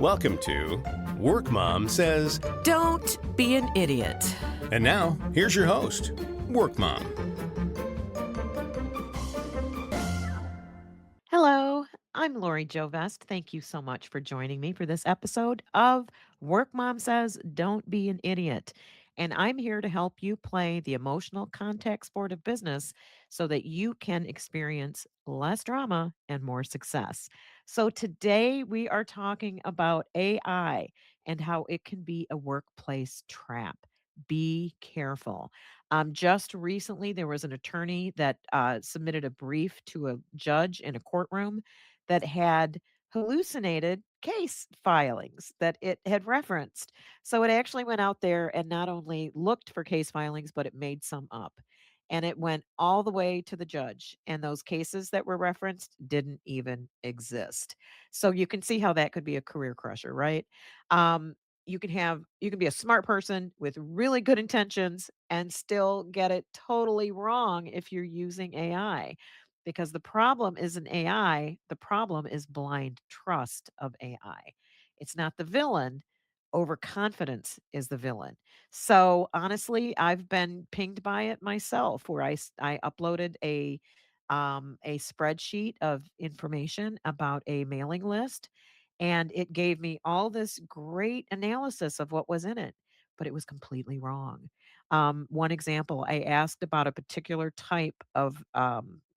Welcome to Work Mom Says, Don't be an idiot. and now here's your host, Work Mom. Hello, I'm Lori Joe Vest. Thank you so much for joining me for this episode of Work Mom Says, Don't Be an Idiot. And I'm here to help you play the emotional contact sport of business so that you can experience less drama and more success. So today we are talking about AI and how it can be a workplace trap. Be careful. Just recently, there was an attorney that submitted a brief to a judge in a courtroom that had hallucinated case filings that it had referenced. So it actually went out there and not only looked for case filings, but it made some up. And it went all the way to the judge. And those cases that were referenced didn't even exist. So you can see how that could be a career crusher, right? Um, you can be a smart person with really good intentions and still get it totally wrong if you're using AI. Because the problem isn't AI, the problem is blind trust of AI. It's not the villain. Overconfidence is the villain. So honestly, I've been pinged by it myself where I uploaded a spreadsheet of information about a mailing list, and it gave me all this great analysis of what was in it, but it was completely wrong. One example, I asked about a particular type of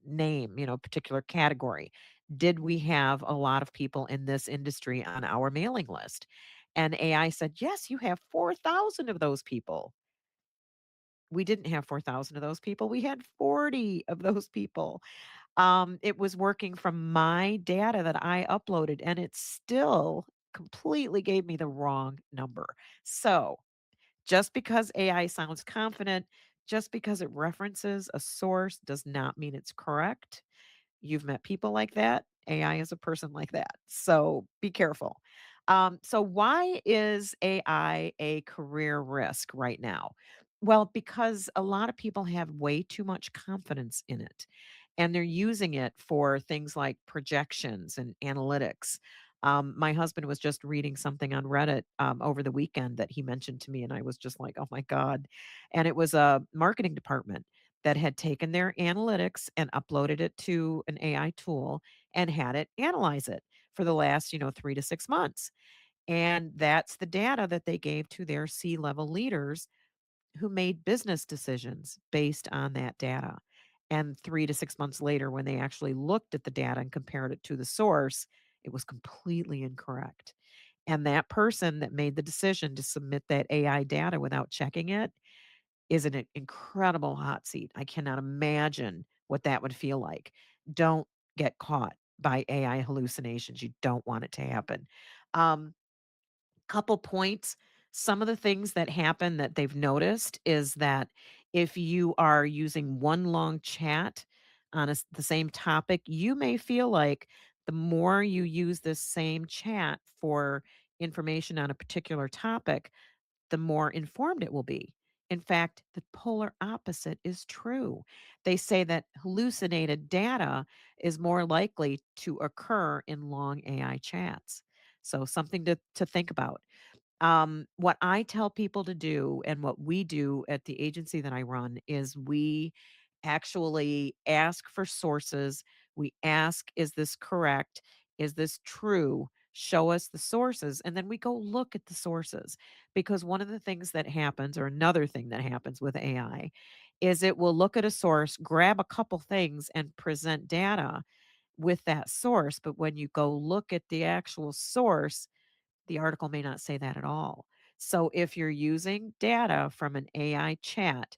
name, particular category. Did we have a lot of people in this industry on our mailing list? And AI said, yes, you have 4,000 of those people. We didn't have 4,000 of those people. We had 40 of those people. It was working from my data that I uploaded, and it still completely gave me the wrong number. So, just because AI sounds confident, just because it references a source does not mean it's correct. You've met people like that. AI is a person like that. So be careful. So, why is AI a career risk right now? Well, because a lot of people have way too much confidence in it and they're using it for things like projections and analytics. My husband was just reading something on Reddit over the weekend that he mentioned to me, and I was just like, oh my God. And it was a marketing department that had taken their analytics and uploaded it to an AI tool and had it analyze it for the last, 3 to 6 months. And that's the data that they gave to their C-level leaders who made business decisions based on that data. And 3 to 6 months later, when they actually looked at the data and compared it to the source, it was completely incorrect. And that person that made the decision to submit that AI data without checking it is an incredible hot seat. I cannot imagine what that would feel like. Don't get caught by AI hallucinations. You don't want it to happen. Um, Couple points. Some of the things that happen that they've noticed is that if you are using one long chat on the same topic, you may feel like the more you use this same chat for information on a particular topic, the more informed it will be. In fact, the polar opposite is true. They say that hallucinated data is more likely to occur in long AI chats. So, something to think about. What I tell people to do and what we do at the agency that I run is we actually ask for sources. We ask, is this correct? Is this true? Show us the sources. And then we go look at the sources. Because one of the things that happens, or another thing that happens with AI, is it will look at a source, grab a couple things, and present data with that source. But when you go look at the actual source, the article may not say that at all. So if you're using data from an AI chat,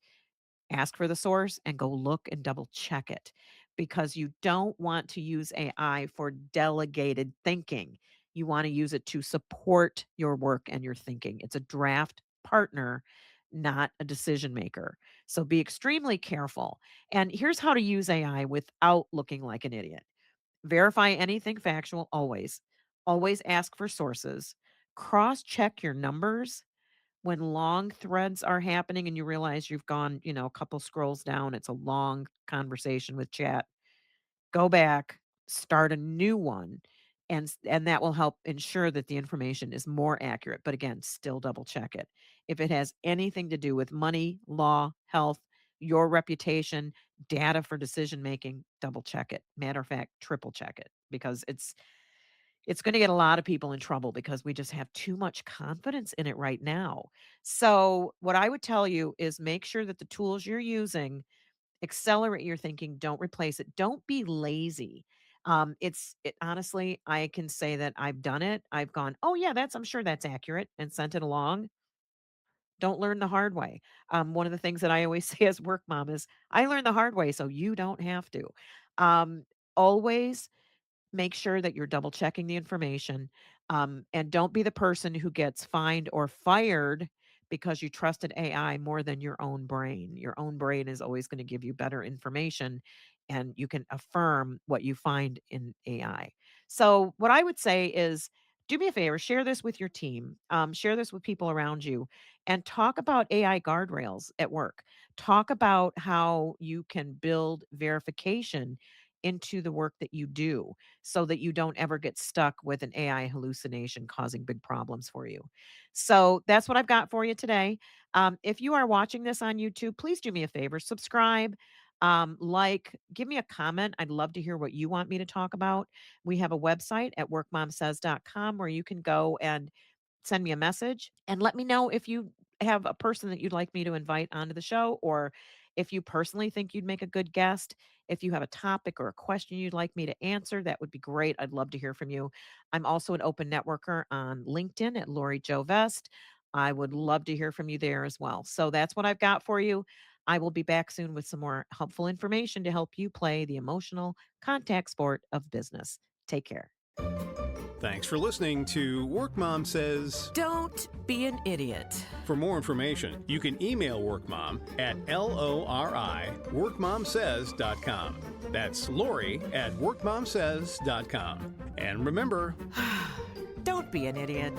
ask for the source and go look and double check it because you don't want to use AI for delegated thinking. You want to use it to support your work and your thinking. It's a draft partner, not a decision maker. So be extremely careful. And here's how to use AI without looking like an idiot. Verify anything factual always. Always ask for sources. Cross check your numbers when long threads are happening and you realize you've gone, a couple scrolls down. It's a long conversation with chat. Go back, start a new one. and that will help ensure that the information is more accurate. But again, still double check it. If it has anything to do with money, law, health, your reputation, data for decision making, double check it. Matter of fact, triple check it, because it's going to get a lot of people in trouble because we just have too much confidence in it right now. So, what I would tell you is make sure that the tools you're using accelerate your thinking, don't replace it. Don't be lazy. Honestly, I can say that I've done it. I've gone, "Oh yeah, I'm sure that's accurate," and sent it along. Don't learn the hard way. One of the things that I always say as work mom is, "I learned the hard way so you don't have to." Um, Always make sure that you're double checking the information, and don't be the person who gets fined or fired because you trusted AI more than your own brain. Your own brain is always going to give you better information, and you can affirm what you find in AI. So, what I would say is, do me a favor, share this with your team, share this with people around you, and talk about AI guardrails at work. Talk about how you can build verification into the work that you do so that you don't ever get stuck with an AI hallucination causing big problems for you. So that's what I've got for you today. If you are watching this on YouTube, please do me a favor, subscribe. Give me a comment. I'd love to hear what you want me to talk about. We have a website at workmomsays.com where you can go and send me a message and let me know if you have a person that you'd like me to invite onto the show, or if you personally think you'd make a good guest. If you have a topic or a question you'd like me to answer, that would be great. I'd love to hear from you. I'm also an open networker on LinkedIn at Lori Joe Vest. I would love to hear from you there as well. So that's what I've got for you. I will be back soon with some more helpful information to help you play the emotional contact sport of business. Take care. Thanks for listening to Work Mom Says. Don't be an idiot. For more information, you can email Work Mom at lori@workmomsays.com. That's Lori at workmomsays.com. And remember, Don't be an idiot.